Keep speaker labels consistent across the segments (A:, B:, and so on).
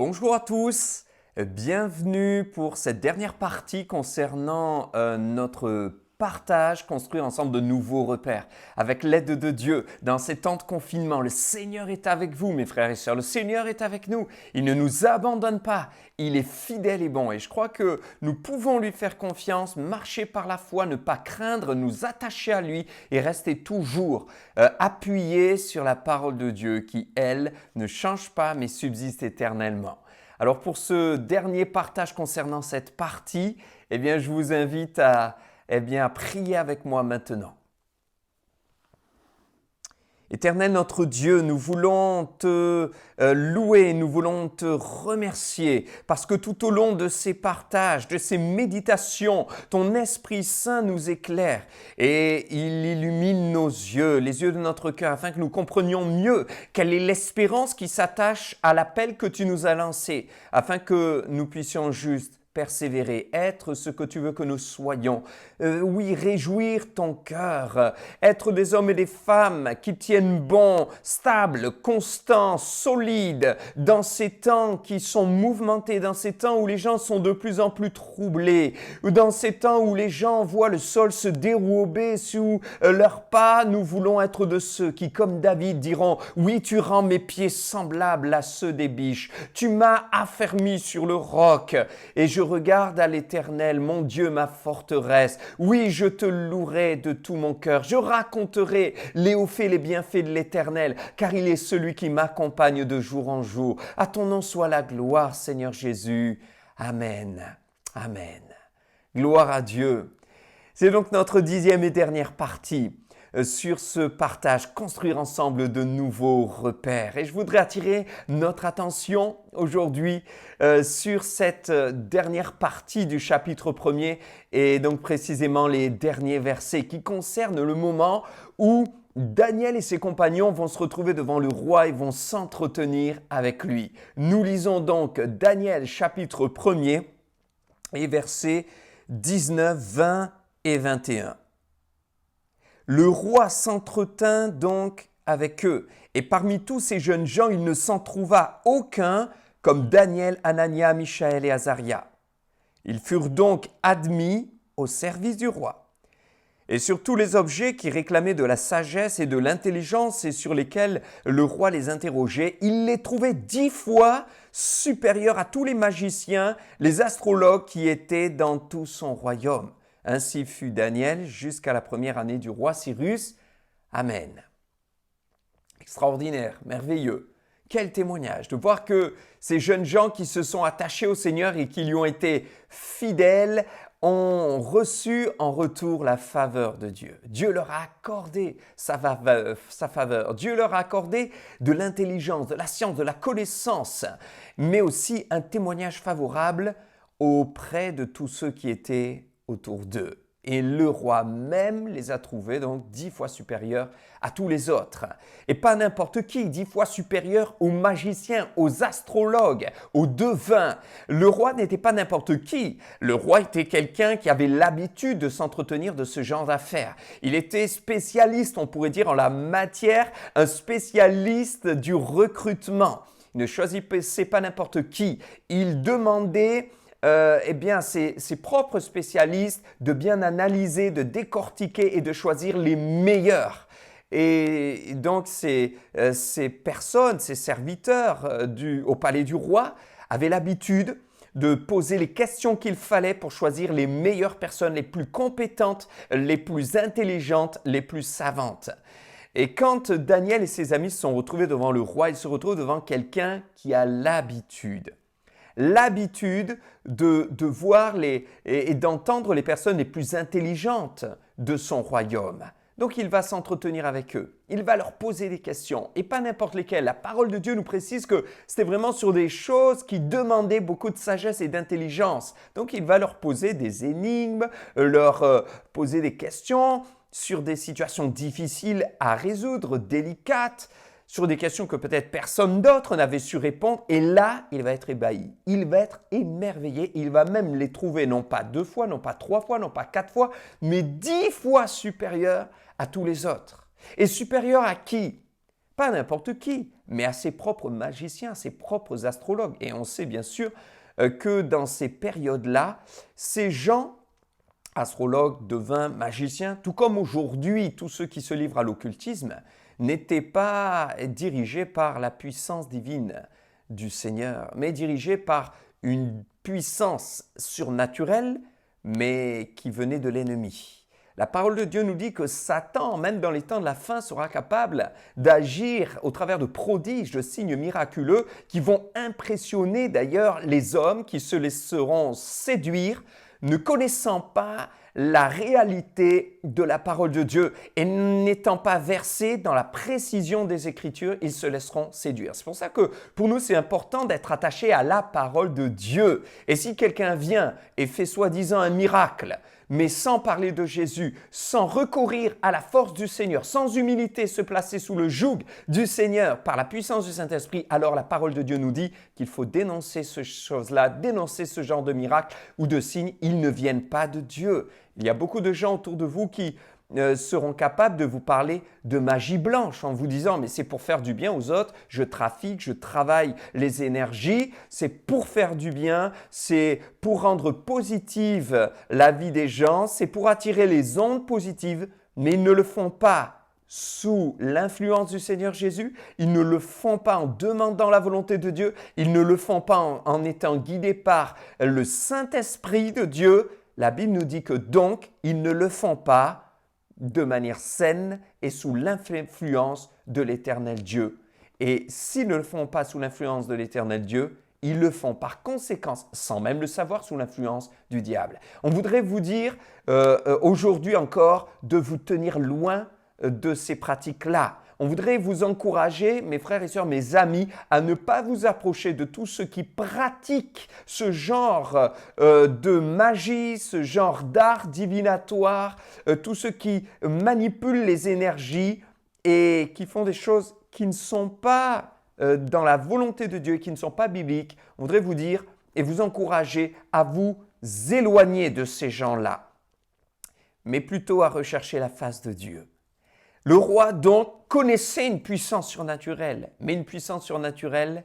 A: Bonjour à tous, bienvenue pour cette dernière partie concernant notre partage, construire ensemble de nouveaux repères. Avec l'aide de Dieu, dans ces temps de confinement, le Seigneur est avec vous mes frères et sœurs, le Seigneur est avec nous, il ne nous abandonne pas, il est fidèle et bon et je crois que nous pouvons lui faire confiance, marcher par la foi, ne pas craindre, nous attacher à lui et rester toujours appuyés sur la parole de Dieu qui, elle, ne change pas mais subsiste éternellement. Alors pour ce dernier partage concernant cette partie, je vous invite à prier avec moi maintenant. Éternel notre Dieu, nous voulons te louer, nous voulons te remercier parce que tout au long de ces partages, de ces méditations, ton Esprit Saint nous éclaire et il illumine nos yeux, les yeux de notre cœur afin que nous comprenions mieux quelle est l'espérance qui s'attache à l'appel que tu nous as lancé afin que nous puissions juste persévérer, être ce que tu veux que nous soyons. Oui, réjouir ton cœur, être des hommes et des femmes qui tiennent bon, stables, constants, solides dans ces temps qui sont mouvementés, dans ces temps où les gens sont de plus en plus troublés, ou dans ces temps où les gens voient le sol se dérober sous leurs pas. Nous voulons être de ceux qui, comme David, diront « Oui, tu rends mes pieds semblables à ceux des biches. Tu m'as affermi sur le roc et je regarde à l'Éternel, mon Dieu, ma forteresse. Oui, je te louerai de tout mon cœur. Je raconterai les hauts faits, les bienfaits de l'Éternel, car il est celui qui m'accompagne de jour en jour. À ton nom soit la gloire, Seigneur Jésus. Amen. Amen. Gloire à Dieu. C'est donc notre 10e et dernière partie sur ce partage, construire ensemble de nouveaux repères. Et je voudrais attirer notre attention aujourd'hui sur cette dernière partie du chapitre 1er et donc précisément les derniers versets qui concernent le moment où Daniel et ses compagnons vont se retrouver devant le roi et vont s'entretenir avec lui. Nous lisons donc Daniel chapitre 1er et versets 19, 20 et 21. Le roi s'entretint donc avec eux, et parmi tous ces jeunes gens, il ne s'en trouva aucun comme Daniel, Anania, Michaël et Azaria. Ils furent donc admis au service du roi. Et sur tous les objets qui réclamaient de la sagesse et de l'intelligence et sur lesquels le roi les interrogeait, il les trouvait 10 fois supérieurs à tous les magiciens, les astrologues qui étaient dans tout son royaume. Ainsi fut Daniel jusqu'à la première année du roi Cyrus. Amen. Extraordinaire, merveilleux. Quel témoignage de voir que ces jeunes gens qui se sont attachés au Seigneur et qui lui ont été fidèles ont reçu en retour la faveur de Dieu. Dieu leur a accordé sa faveur. Dieu leur a accordé de l'intelligence, de la science, de la connaissance, mais aussi un témoignage favorable auprès de tous ceux qui étaient autour d'eux. Et le roi même les a trouvés donc 10 fois supérieurs à tous les autres. Et pas n'importe qui, 10 fois supérieurs aux magiciens, aux astrologues, aux devins. Le roi n'était pas n'importe qui. Le roi était quelqu'un qui avait l'habitude de s'entretenir de ce genre d'affaires. Il était spécialiste, on pourrait dire, en la matière, un spécialiste du recrutement. Il ne choisissait pas n'importe qui. Il demandait ses propres spécialistes de bien analyser, de décortiquer et de choisir les meilleurs. Et donc ces personnes, ces serviteurs au palais du roi avaient l'habitude de poser les questions qu'il fallait pour choisir les meilleures personnes, les plus compétentes, les plus intelligentes, les plus savantes. Et quand Daniel et ses amis se sont retrouvés devant le roi, ils se retrouvent devant quelqu'un qui a l'habitude de voir et d'entendre les personnes les plus intelligentes de son royaume. Donc il va s'entretenir avec eux, il va leur poser des questions et pas n'importe lesquelles. La parole de Dieu nous précise que c'était vraiment sur des choses qui demandaient beaucoup de sagesse et d'intelligence. Donc il va leur poser des énigmes, leur poser des questions sur des situations difficiles à résoudre, délicates, sur des questions que peut-être personne d'autre n'avait su répondre. Et là, il va être ébahi, il va être émerveillé. Il va même les trouver non pas 2 fois, non pas 3 fois, non pas 4 fois, mais 10 fois supérieurs à tous les autres. Et supérieurs à qui? pas à n'importe qui, mais à ses propres magiciens, à ses propres astrologues. Et on sait bien sûr que dans ces périodes-là, ces gens, astrologues, devins, magiciens, tout comme aujourd'hui tous ceux qui se livrent à l'occultisme, n'étaient pas dirigés par la puissance divine du Seigneur, mais dirigés par une puissance surnaturelle, mais qui venait de l'ennemi. La parole de Dieu nous dit que Satan, même dans les temps de la fin, sera capable d'agir au travers de prodiges, de signes miraculeux qui vont impressionner d'ailleurs les hommes qui se laisseront séduire, ne connaissant pas la réalité de la parole de Dieu et n'étant pas versés dans la précision des Écritures, ils se laisseront séduire. C'est pour ça que pour nous, c'est important d'être attaché à la parole de Dieu. Et si quelqu'un vient et fait soi-disant un miracle, mais sans parler de Jésus, sans recourir à la force du Seigneur, sans humilité se placer sous le joug du Seigneur par la puissance du Saint-Esprit, alors la parole de Dieu nous dit qu'il faut dénoncer ces choses-là, dénoncer ce genre de miracle ou de signes. Ils ne viennent pas de Dieu. Il y a beaucoup de gens autour de vous qui seront capables de vous parler de magie blanche en vous disant « mais c'est pour faire du bien aux autres, je trafique, je travaille les énergies, c'est pour faire du bien, c'est pour rendre positive la vie des gens, c'est pour attirer les ondes positives, mais ils ne le font pas sous l'influence du Seigneur Jésus, ils ne le font pas en demandant la volonté de Dieu, ils ne le font pas en étant guidés par le Saint-Esprit de Dieu. La Bible nous dit que donc, ils ne le font pas de manière saine et sous l'influence de l'Éternel Dieu. Et s'ils ne le font pas sous l'influence de l'Éternel Dieu, ils le font par conséquence, sans même le savoir, sous l'influence du diable. On voudrait vous dire aujourd'hui encore de vous tenir loin de ces pratiques-là. On voudrait vous encourager, mes frères et sœurs, mes amis, à ne pas vous approcher de tous ceux qui pratiquent ce genre de magie, ce genre d'art divinatoire, tous ceux qui manipulent les énergies et qui font des choses qui ne sont pas dans la volonté de Dieu, qui ne sont pas bibliques. On voudrait vous dire et vous encourager à vous éloigner de ces gens-là, mais plutôt à rechercher la face de Dieu. Le roi donc connaissait une puissance surnaturelle, mais une puissance surnaturelle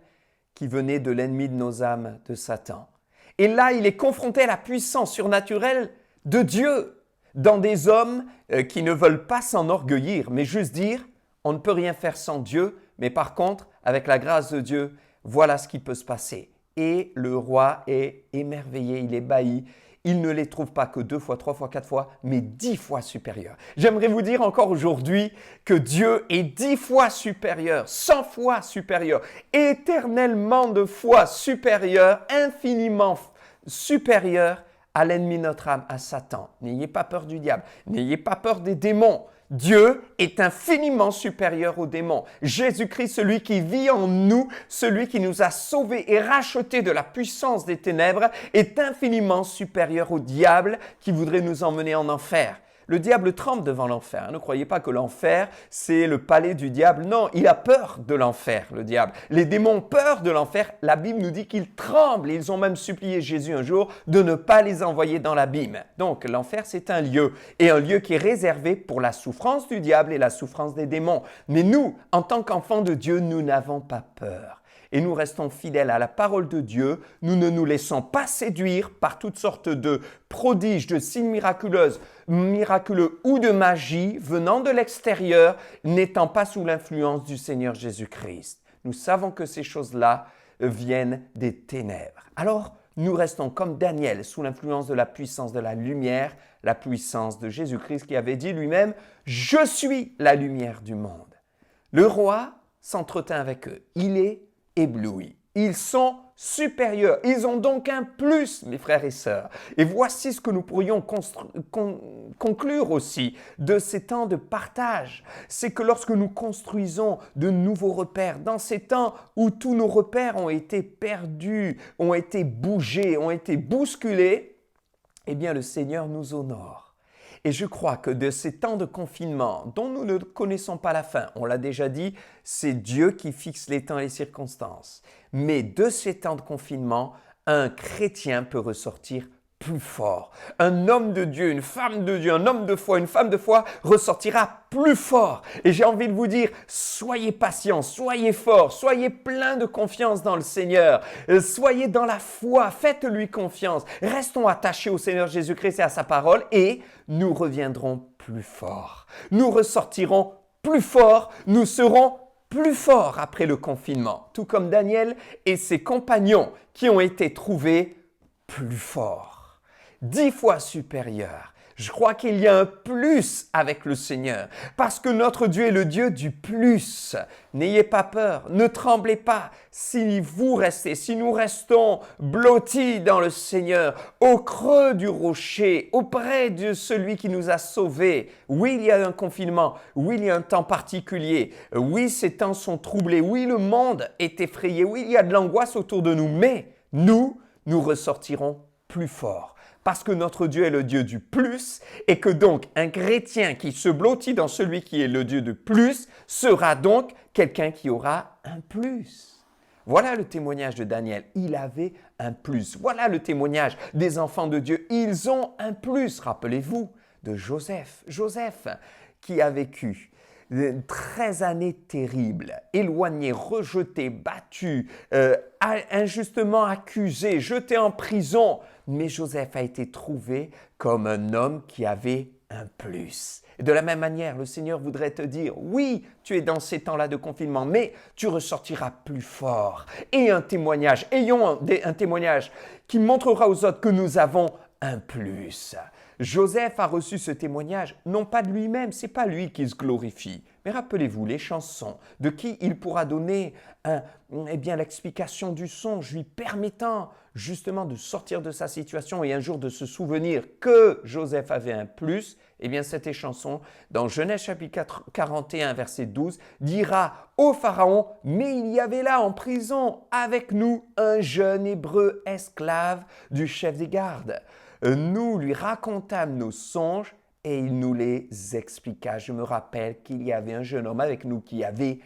A: qui venait de l'ennemi de nos âmes, de Satan. Et là, il est confronté à la puissance surnaturelle de Dieu dans des hommes qui ne veulent pas s'enorgueillir, mais juste dire « on ne peut rien faire sans Dieu », mais par contre, avec la grâce de Dieu, voilà ce qui peut se passer. Et le roi est émerveillé, il est ébahi. Il ne les trouve pas que 2 fois, 3 fois, 4 fois, mais 10 fois supérieurs. J'aimerais vous dire encore aujourd'hui que Dieu est 10 fois supérieur, 100 fois supérieur, éternellement de fois supérieur, infiniment supérieur à l'ennemi de notre âme, à Satan. N'ayez pas peur du diable, n'ayez pas peur des démons. Dieu est infiniment supérieur aux démons. Jésus-Christ, celui qui vit en nous, celui qui nous a sauvés et rachetés de la puissance des ténèbres, est infiniment supérieur au diable qui voudrait nous emmener en enfer. Le diable tremble devant l'enfer. Ne croyez pas que l'enfer, c'est le palais du diable. Non, il a peur de l'enfer, le diable. Les démons ont peur de l'enfer. La Bible nous dit qu'ils tremblent. Ils ont même supplié Jésus un jour de ne pas les envoyer dans l'abîme. Donc, l'enfer, c'est un lieu. Et un lieu qui est réservé pour la souffrance du diable et la souffrance des démons. Mais nous, en tant qu'enfants de Dieu, nous n'avons pas peur. Et nous restons fidèles à la parole de Dieu. Nous ne nous laissons pas séduire par toutes sortes de prodiges, de signes miraculeux ou de magie venant de l'extérieur, n'étant pas sous l'influence du Seigneur Jésus-Christ. Nous savons que ces choses-là viennent des ténèbres. Alors, nous restons comme Daniel sous l'influence de la puissance de la lumière, la puissance de Jésus-Christ qui avait dit lui-même « Je suis la lumière du monde ». Le roi s'entretint avec eux. Il est éblouis. Ils sont supérieurs. Ils ont donc un plus, mes frères et sœurs. Et voici ce que nous pourrions conclure aussi de ces temps de partage. C'est que lorsque nous construisons de nouveaux repères, dans ces temps où tous nos repères ont été perdus, ont été bougés, ont été bousculés, eh bien le Seigneur nous honore. Et je crois que de ces temps de confinement dont nous ne connaissons pas la fin, on l'a déjà dit, c'est Dieu qui fixe les temps et les circonstances. Mais de ces temps de confinement, un chrétien peut ressortir plus fort. Un homme de Dieu, une femme de Dieu, un homme de foi, une femme de foi ressortira plus fort. Et j'ai envie de vous dire, soyez patients, soyez forts, soyez pleins de confiance dans le Seigneur. Soyez dans la foi, faites-lui confiance. Restons attachés au Seigneur Jésus-Christ et à sa parole et nous reviendrons plus forts. Nous ressortirons plus forts, nous serons plus forts après le confinement. Tout comme Daniel et ses compagnons qui ont été trouvés plus forts. 10 fois supérieur. Je crois qu'il y a un plus avec le Seigneur parce que notre Dieu est le Dieu du plus. N'ayez pas peur, ne tremblez pas. Si vous restez, si nous restons blottis dans le Seigneur, au creux du rocher, auprès de celui qui nous a sauvés, oui, il y a un confinement, oui, il y a un temps particulier, oui, ces temps sont troublés, oui, le monde est effrayé, oui, il y a de l'angoisse autour de nous, mais nous ressortirons plus forts. Parce que notre Dieu est le Dieu du plus et que donc un chrétien qui se blottit dans celui qui est le Dieu du plus sera donc quelqu'un qui aura un plus. Voilà le témoignage de Daniel. Il avait un plus. Voilà le témoignage des enfants de Dieu. Ils ont un plus. Rappelez-vous de Joseph. Joseph qui a vécu 13 années terribles, éloigné, rejeté, battu, injustement accusé, jeté en prison. Mais Joseph a été trouvé comme un homme qui avait un plus. Et de la même manière, le Seigneur voudrait te dire, oui, tu es dans ces temps-là de confinement, mais tu ressortiras plus fort. Et un témoignage, ayons un témoignage qui montrera aux autres que nous avons un plus. Joseph a reçu ce témoignage, non pas de lui-même, c'est pas lui qui se glorifie. Mais rappelez-vous les chansons, de qui il pourra donner l'explication du songe, lui permettant justement de sortir de sa situation et un jour de se souvenir que Joseph avait un plus. Eh bien, cette chanson, dans Genèse chapitre 41, verset 12, dira au Pharaon, mais il y avait là en prison avec nous un jeune Hébreu esclave du chef des gardes. Nous lui racontâmes nos songes et il nous les expliqua. Je me rappelle qu'il y avait un jeune homme avec nous qui avait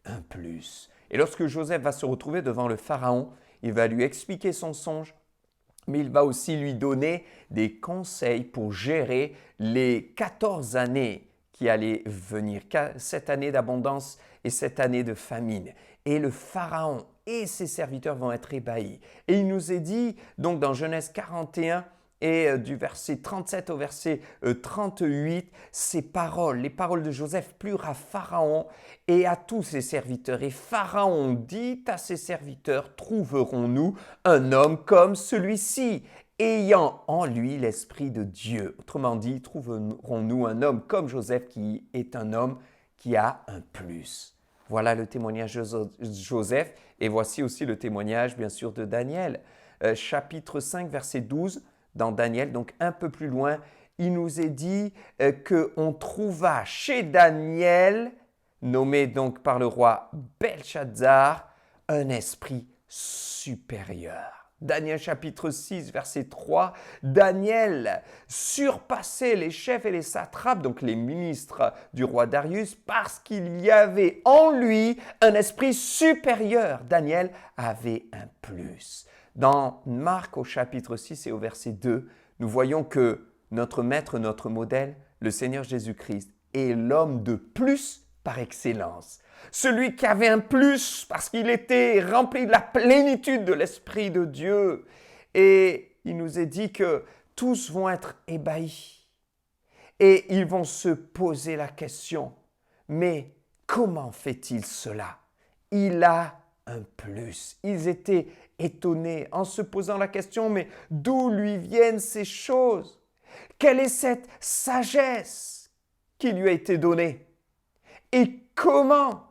A: un plus. Et lorsque Joseph va se retrouver devant le Pharaon, il va lui expliquer son songe, mais il va aussi lui donner des conseils pour gérer les 14 années qui allaient venir, 7 années d'abondance et 7 années de famine. Et le Pharaon et ses serviteurs vont être ébahis. Et il nous est dit, donc dans Genèse 41, et du verset 37 au verset 38, ces paroles, les paroles de Joseph plurent à Pharaon et à tous ses serviteurs. Et Pharaon dit à ses serviteurs, trouverons-nous un homme comme celui-ci, ayant en lui l'Esprit de Dieu. Autrement dit, trouverons-nous un homme comme Joseph qui est un homme qui a un plus. Voilà le témoignage de Joseph et voici aussi le témoignage bien sûr de Daniel. Chapitre 5, verset 12. Dans Daniel, donc un peu plus loin, il nous est dit qu'on trouva chez Daniel, nommé donc par le roi Belshazzar, un esprit supérieur. Daniel chapitre 6, verset 3, Daniel surpassait les chefs et les satrapes, donc les ministres du roi Darius, parce qu'il y avait en lui un esprit supérieur. Daniel avait un plus. Dans Marc au chapitre 6 et au verset 2, nous voyons que notre maître, notre modèle, le Seigneur Jésus-Christ, est l'homme de plus par excellence. Celui qui avait un plus parce qu'il était rempli de la plénitude de l'Esprit de Dieu. Et il nous est dit que tous vont être ébahis. Et ils vont se poser la question, mais comment fait-il cela? Il a un plus. Ils étaient étonnés en se posant la question, mais d'où lui viennent ces choses? Quelle est cette sagesse qui lui a été donnée? Et comment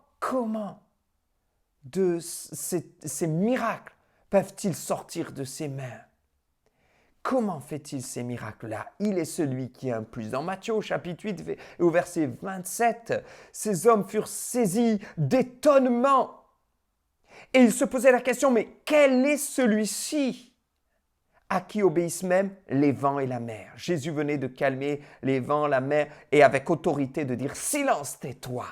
A: de ces miracles peuvent-ils sortir de ses mains? Comment fait-il ces miracles-là? Il est celui qui a un plus. Dans Matthieu au chapitre 8 au verset 27, ces hommes furent saisis d'étonnement. Et ils se posaient la question, mais quel est celui-ci à qui obéissent même les vents et la mer? Jésus venait de calmer les vents, la mer, et avec autorité de dire « Silence, tais-toi »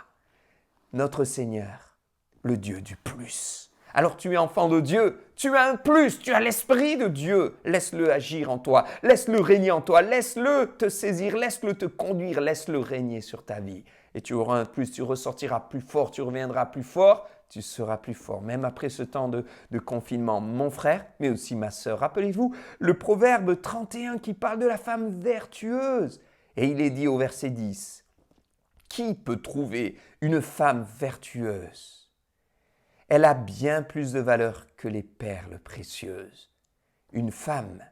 A: Notre Seigneur, le Dieu du plus, Alors tu es enfant de Dieu, tu as un plus, tu as l'Esprit de Dieu. Laisse-le agir en toi, laisse-le régner en toi, laisse-le te saisir, laisse-le te conduire, laisse-le régner sur ta vie. Et tu auras un plus, tu ressortiras plus fort, tu reviendras plus fort, tu seras plus fort, même après ce temps de confinement. Mon frère, mais aussi ma sœur, rappelez-vous le proverbe 31 qui parle de la femme vertueuse. Et il est dit au verset 10, « Qui peut trouver une femme vertueuse ? Elle a bien plus de valeur que les perles précieuses. » Une femme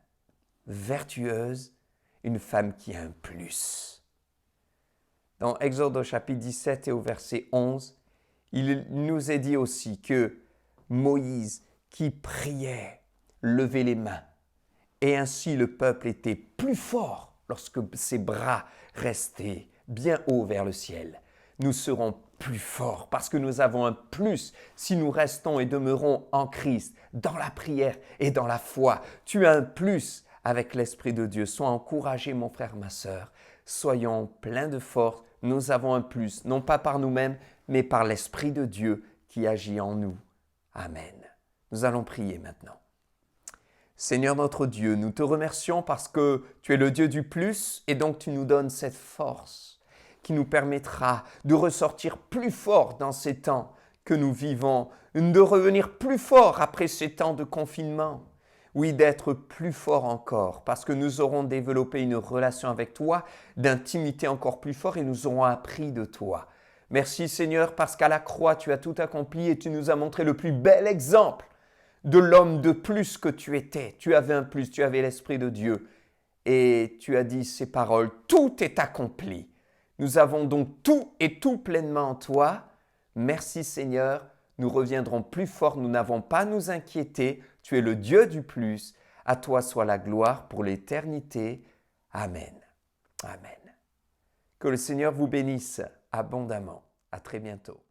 A: vertueuse, une femme qui a un plus. Dans Exode au chapitre 17 et au verset 11, il nous est dit aussi que Moïse, qui priait, levait les mains. Et ainsi le peuple était plus fort lorsque ses bras restaient bien haut vers le ciel. Nous serons plus forts parce que nous avons un plus si nous restons et demeurons en Christ, dans la prière et dans la foi. Tu as un plus avec l'Esprit de Dieu. Sois encouragé, mon frère, ma sœur. Soyons pleins de force. Nous avons un plus, non pas par nous-mêmes, mais par l'Esprit de Dieu qui agit en nous. Amen. Nous allons prier maintenant. Seigneur notre Dieu, nous te remercions parce que tu es le Dieu du plus et donc tu nous donnes cette force qui nous permettra de ressortir plus fort dans ces temps que nous vivons, de revenir plus fort après ces temps de confinement. Oui, d'être plus fort encore parce que nous aurons développé une relation avec toi, d'intimité encore plus forte et nous aurons appris de toi. Merci Seigneur parce qu'à la croix tu as tout accompli et tu nous as montré le plus bel exemple de l'homme de plus que tu étais. Tu avais un plus, tu avais l'Esprit de Dieu et tu as dit ces paroles, tout est accompli. Nous avons donc tout et tout pleinement en toi. Merci Seigneur, nous reviendrons plus fort, nous n'avons pas à nous inquiéter. Tu es le Dieu du plus. À toi soit la gloire pour l'éternité. Amen. Amen. Que le Seigneur vous bénisse abondamment. À très bientôt.